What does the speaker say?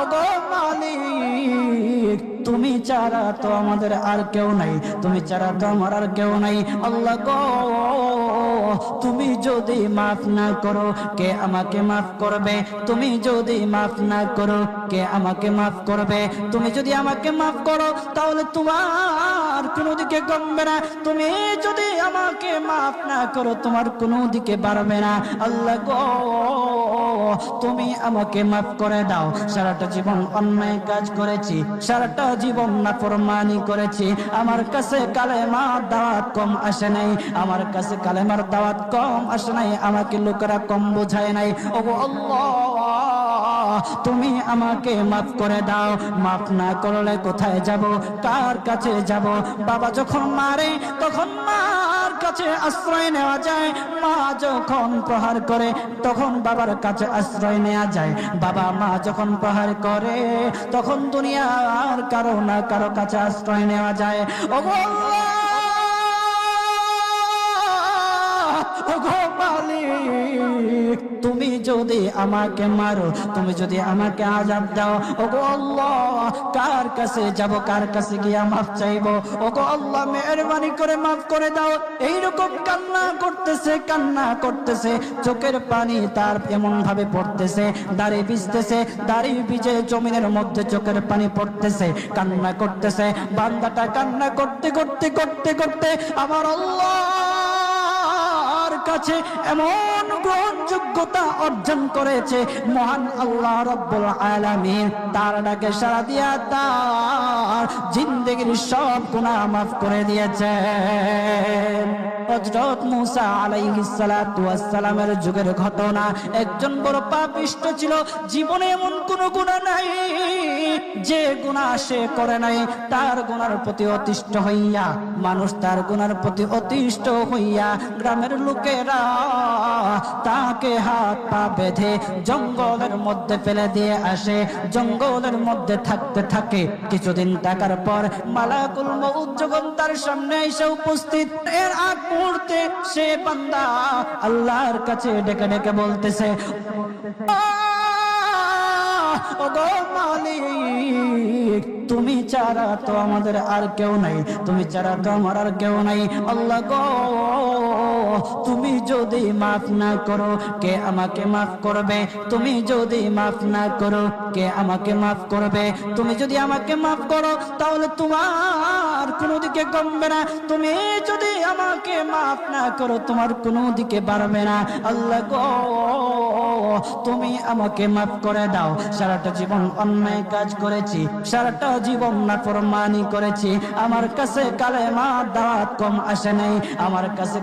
ওগো মালিক, তুমি ছাড়া তো আমাদের আর কেউ নাই, তুমি ছাড়া তো আমার আর কেউ নাই। আল্লাহ গো, তুমি যদি মাফ না করো কে আমাকে মাফ করবে? তুমি যদি মাফ না করো কে আমাকে মাফ করবে? তুমি যদি আমাকে মাফ করো তাহলে তোমার কোনো দিকে কমবে না, তুমি যদি আমাকে মাফ না করো তোমার কোনো দিকে বাড়বে না। আল্লাহ গো, তুমি আমাকে মাফ করে দাও। সারাটা জীবন অন্যায় কাজ করেছি, সারাটা জীবন নাফরমানি করেছি, আমার কাছে কালেমার দাওয়াত কম আসে নাই, আমার কাছে কালেমার দাওয়াত কম আসে নাই, আমাকে লোকেরা কম বোঝায় নাই। ওগো আল্লাহ, তুমি আমাকে মাফ করে দাও। মাফ না করলে কোথায় যাব, কার কাছে যাব? বাবা যখন মারে তখন মার কাছে আশ্রয় নেওয়া যায়, মা যখন প্রহার করে তখন বাবার কাছে আশ্রয় নেওয়া যায়, বাবা মা যখন প্রহার করে তখন দুনিয়ার কারো না কারো কাছে আশ্রয় নেওয়া যায়। ওগো আল্লাহ, ওগো মালিক, তুমি যদি আমাকে মারো, তুমি যদি আমাকে আযাব দাও, ওগো আল্লাহ, কার কাছে যাব, কার কাছে গিয়া মাফ চাইবো? ওগো আল্লাহ, মেহেরবানি করে মাফ করে দাও। এইরকম কান্না করতেছে, কান্না করতেছে, চোখের পানি তার এমন ভাবে পড়তেছে, দাড়ি ভিজতেছে, দাড়ি ভিজে জমিনের মধ্যে চোখের পানি পড়তেছে, কান্না করতেছে। বান্দাটা কান্না করতে করতে করতে করতে আমার আল্লাহর কাছে এমন গ্রহণযোগ্যতা অর্জন করেছে, মহান আল্লাহ রাব্বুল আলামিন তার ডাকে সাড়া দিয়া তার জিন্দেগির সব গুনাহ মাফ করে দিয়েছেন। হযরত মূসা আলাইহিস সালাতু ওয়াস সালামের যুগের ঘটনা। একজন বড় পাপিষ্ঠ ছিল, জীবনে এমন কোন গুনাহ নাই যে গুনাহ সে করে নাই। তার গুনার প্রতি অতিষ্ঠ হইয়া, মানুষ তার গুনার প্রতি অতিষ্ঠ হইয়া, গ্রামের লোকেরা তাকে হাত পা বেঁধে জঙ্গলের মধ্যে ফেলে দিয়ে আসে। জঙ্গলের মধ্যে থাকতে থাকে কিছুদিন থাকার পর মালাকুল মউত যখন তার সামনে এসে উপস্থিত, এর আগ মুহূর্তে সে বান্দা আল্লাহর কাছে ডেকে ডেকে বলতেছে, ওগো মালিক, তুমি ছাড়া তো আমাদের আর কেউ নাই, তুমি ছাড়া তো আমার আর কেউ নাই। আল্লাহ গো, তুমি যদি মাফ না করো কে আমাকে মাফ করবে? তুমি যদি মাফ না করো কে আমাকে মাফ করবে? তুমি যদি আমাকে মাফ করো তাহলে তোমার কোনো দিকে কমবে না, তুমি যদি আমাকে মাফ না করো তোমার কোনো দিকে বাড়বে না। আল্লাহ গো, তুমি আমাকে মাফ করে দাও। সারাটা জীবন অন্যায় কাজ করেছি, সারাটা জীবন নাফরমানি করেছি, আমার কাছে কালেমার দাওয়াত কম আসে নাই, আমার কাছে